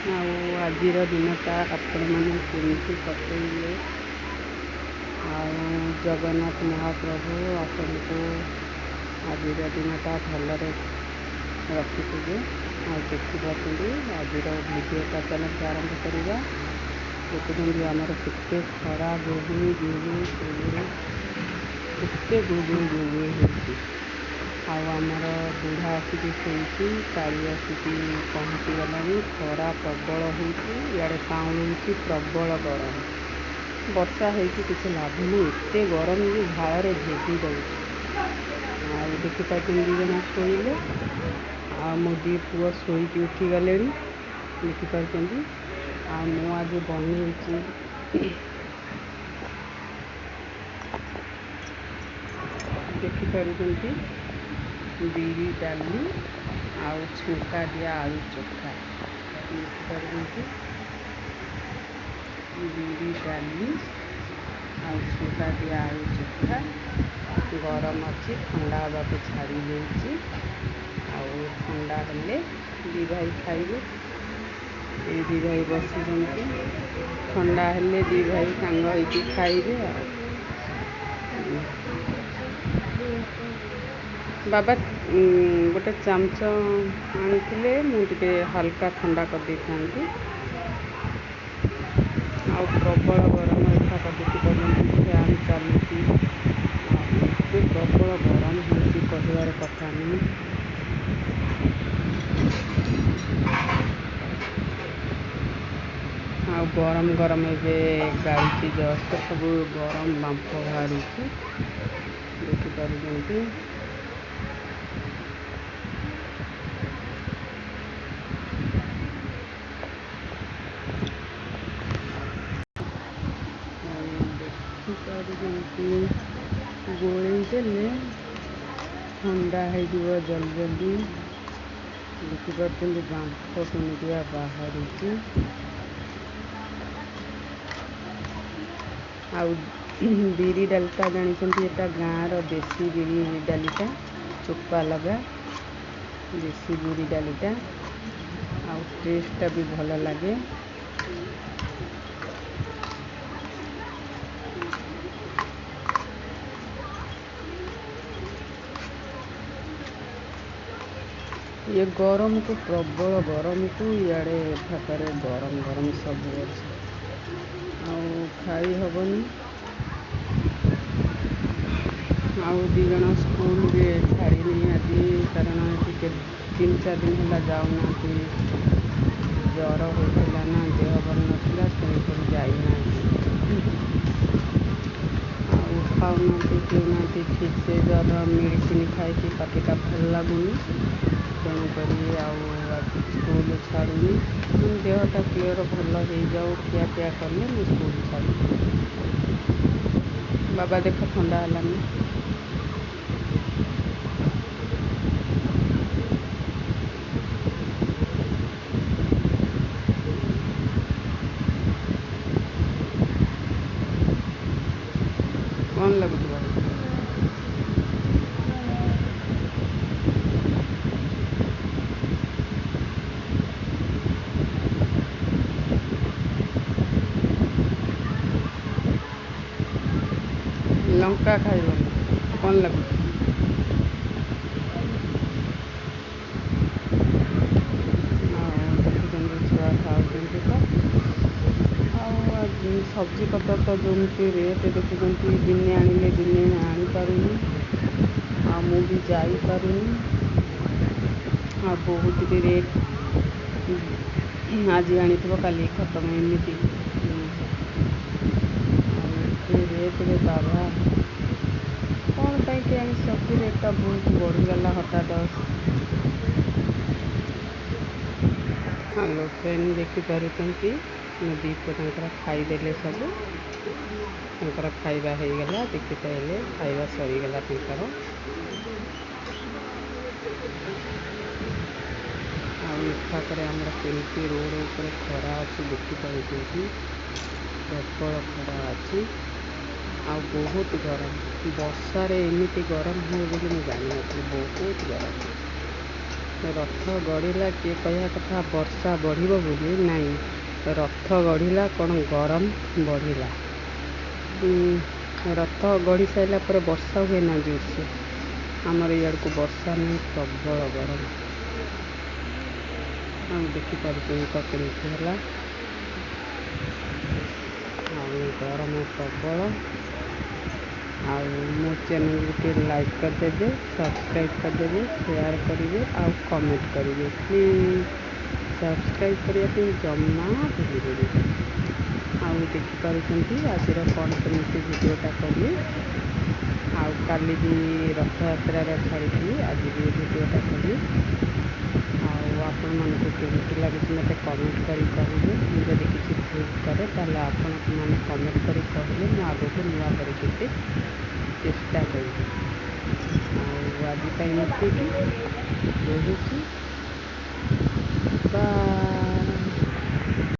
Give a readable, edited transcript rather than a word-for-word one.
ଆଉ ଆଜିର ଦିନଟା ଆପଣମାନେ କେମିତି କଟେଇଲେ। ଆଉ ଜଗନ୍ନାଥ ମହାପ୍ରଭୁ ଆପଣଙ୍କୁ ଆଜିର ଦିନଟା ଭଲରେ ରଖିଥିବେ। ଆଉ ଦେଖିପାରୁଛନ୍ତି ଆଜିର ଭିଡ଼ିଓଟା ଚାଲନ୍ତୁ ଆରମ୍ଭ କରିବା। ଦେଖୁଛନ୍ତି ଆମର କେତେ ଖରା ଗୁଳୁଗୁଳି କେତେ ଗୁଳୁଗୁଳି ହେଉଛି। ଆଉ ଆମର ବୁଢ଼ା ଆସିକି ଶୋଇଛି, କାଳି ଆସିକି ପହଞ୍ଚିଗଲାଣି। ଖରା ପ୍ରବଳ ହେଉଛି, ଇଆଡ଼େ କାଉଁଳୁଛି, ପ୍ରବଳ ଗରମ। ବର୍ଷା ହେଇକି କିଛି ଲାଭ ନାହିଁ, ଏତେ ଗରମ ଯେ ଝାଳରେ ଭେଦି ଦେଉଛି। ଆଉ ଦେଖିପାରୁଛନ୍ତି ଦୁଇ ଜଣ ଶୋଇଲେ, ଆଉ ମୋ ଦୁଇ ପୁଅ ଶୋଇକି ଉଠିଗଲେଣି ଦେଖିପାରୁଛନ୍ତି। ଆଉ ମୁଁ ଆଜି ବନେଇଛି ଦେଖିପାରୁଛନ୍ତି ବିରି ଡାଲି ଆଉ ଛୁଙ୍କା ଦିଆ ଆଳୁ ଚୋଖା। ଦେଖିପାରୁଛନ୍ତି ବିରି ଡାଲି ଆଉ ଛୁଙ୍କା ଦିଆ ଆଳୁ ଚୋଖା। ଗରମ ଅଛି, ଥଣ୍ଡା ହେବାକୁ ଛାଡ଼ି ଦେଇଛି। ଆଉ ଥଣ୍ଡା ହେଲେ ଦୁଇ ଭାଇ ଖାଇବେ। ଏଇ ଦୁଇ ଭାଇ ବସିଛନ୍ତି, ଥଣ୍ଡା ହେଲେ ଦୁଇ ଭାଇ ସାଙ୍ଗ ହେଇକି ଖାଇବେ। ଆଉ ବାବା ଗୋଟେ ଚାମଚ ଆଣିଥିଲେ, ମୁଁ ଟିକେ ହାଲକା ଥଣ୍ଡା କରିଦେଇଥାନ୍ତି। ଆଉ ପ୍ରବଳ ଗରମ ଏଠାକ ଦେଖିପାରୁଛନ୍ତି, ଫ୍ୟାନ୍ ଚାଲୁଛି। ଆଉ ଏତେ ପ୍ରବଳ ଗରମ ହେଉଛି କହିବାର କଥା ନାହିଁ। ଆଉ ଗରମ ଗରମ ଏବେ ଗାଳୁଛି, ଜଷ୍ଟ ସବୁ ଗରମ ବାମ୍ଫ ବାହାରୁଛି ଦେଖିପାରୁଛନ୍ତି। ଦେଖିପାରୁଛନ୍ତି ଗୋଳେଇ ଦେଲେ ଥଣ୍ଡା ହେଇଯିବ ଜଲ୍ଦି। ଦେଖିପାରୁଛନ୍ତି ବାମ୍ଫ କେମିତିଆ ବାହାରୁଛି। ଆଉ ବିରି ଡାଲିଟା ଜାଣିଛନ୍ତି, ଏଟା ଗାଁର ଦେଶୀ ବିରି ଡାଲିଟା, ଚୋପା ଲଗା ଦେଶୀ ବିରି ଡାଲିଟା। ଆଉ ଟେଷ୍ଟଟା ବି ଭଲ ଲାଗେ। ये गरमକୁ प्रबल गरमକୁ ଇଆଡ଼େ ଏଠାକରେ ଗରମ ସବୁ ଅଛି। ଆଉ ଖାଇ ହେବନି। ଆଉ ଦୁଇ ଜଣ ସ୍କୁଲରେ ଛାଡ଼ିନି ଆଜି, କାରଣ ଟିକେ 3-4 ଦିନ ହେଲା ଯାଉନାହାନ୍ତି। ଜ୍ୱର ହୋଇଥିଲା ନା, ଦେହ ଭଲ ନଥିଲା, ତେଣୁକରି ଯାଇନାହାନ୍ତି। ଆଉ ଖାଉନାହାନ୍ତି ପିଉନାହାନ୍ତି ଠିକ୍ ସେ, ଜ୍ୱର ମେଡ଼ିସିନ ଖାଇକି ପାଟିଟା ଭଲ ଲାଗୁନି। ତେଣୁକରି ଆଉ ଆଜି ସ୍କୁଲ ଛାଡ଼ୁନି। ଦେହଟା କ୍ଲିଅର ଭଲ ହେଇଯାଉ, ଖିଆପିଆ କଲେ ମୁଁ ସ୍କୁଲ ଛାଡ଼ିବି। ବାବା ଦେଖ ଥଣ୍ଡା ହେଲାନି। କ'ଣ ଲାଗୁଛି ବାବା? ଲଙ୍କା ଖାଇବନି, କ'ଣ ଲାଗୁଛି? ଆଉ ଦେଖୁଛନ୍ତି ଛୁଆ ଖାଉଛନ୍ତି ତ। ଆଉ ସବଜି ପତ୍ର ତ ଯେମିତି ରେଟ୍ ଦେଖୁଛନ୍ତି, ଦିନେ ଆଣିଲେ ଦିନେ ଆଣିପାରୁନି। ଆଉ ମୁଁ ବି ଯାଇପାରୁନି। ଆଉ ବହୁତ ବି ରେଟ୍, ଆଜି ଆଣିଥିବ କାଲି ଖତମ, ଏମିତି ଜିନିଷ। ଆଉ ଏତେ ରେଟ୍ରେ ବାବା, କ'ଣ ପାଇଁ କେଜାଣି ସବଜି ରେଟ୍ଟା ବହୁତ ବଢ଼ିଗଲା ହଠାତ୍। ହ୍ୟାଲୋ ଫ୍ରେଣ୍ଡ, ଦେଖିପାରୁଛନ୍ତି ମୋ ଦୁଇ ପୁଅ ତାଙ୍କର ଖାଇଦେଲେ ସବୁ। ତାଙ୍କର ଖାଇବା ହେଇଗଲା, ଦେଖିପାରିଲେ ଖାଇବା ସରିଗଲା ତାଙ୍କର। ଆଉ ଏଠାକରେ ଆମର କେମିତି ରୋଡ଼ ଉପରେ ଖରା ଅଛି ଦେଖିପାରୁଛନ୍ତି, ପ୍ରବଳ ଖରା ଅଛି। ଆଉ ବହୁତ ଗରମ, ବର୍ଷାରେ ଏମିତି ଗରମ ହୁଏ ବୋଲି ମୁଁ ଜାଣିନଥିଲି, ବହୁତ ଗରମ। ରଥ ଗଡ଼ିଲା, କିଏ କହିବା କଥା ବର୍ଷା ବଢ଼ିବ ବୋଲି, ନାଇଁ, ରଥ ଗଢ଼ିଲା କ'ଣ ଗରମ ବଢ଼ିଲା। ରଥ ଗଢ଼ି ସାରିଲା ପରେ ବର୍ଷା ହୁଏ ନା ଜୋରସେ, ଆମର ଇଆଡ଼କୁ ବର୍ଷା ନାହିଁ, ପ୍ରବଳ ଗରମ। ଆଉ ଦେଖିପାରୁଛନ୍ତି ତ କେମିତି ହେଲା, ଆଉ ଗରମ ପ୍ରବଳ। ଆଉ ମୋ ଚ୍ୟାନେଲକୁ ଟିକେ ଲାଇକ୍ କରିଦେବେ, ସବସ୍କ୍ରାଇବ୍ କରିଦେବେ, ସେୟାର କରିବେ ଆଉ କମେଣ୍ଟ କରିବେ। ପ୍ଲିଜ୍ ସବସ୍କ୍ରାଇବ୍ କରିବା ପାଇଁ ଜମା ଭୁଲିବେନି। ଆଉ ଦେଖିପାରୁଛନ୍ତି ଆଜିର କ'ଣ କେମିତି ଭିଡ଼ିଓଟା କଲି। ଆଉ କାଲି ବି ରଥଯାତ୍ରାର ଛାଡ଼ିଥିଲି, ଆଜି ବି ଭିଡ଼ିଓଟା କଲି। ଆଉ ଆପଣମାନଙ୍କୁ କେମିତି ଲାଗୁଛି ମୋତେ କମେଣ୍ଟ କରି କହିବେ। ମୁଁ ଯଦି କିଛି ଭୁଲ କରେ ତାହେଲେ ଆପଣମାନେ କମେଣ୍ଟ କରି କହିଲେ ମୁଁ ଆଗକୁ ନୂଆ କରି କିଛି ଚେଷ୍ଟା କରିବି। ଆଉ ଆଜି ପାଇଁ ଏତିକି, ରହୁଛି। ବାଏ।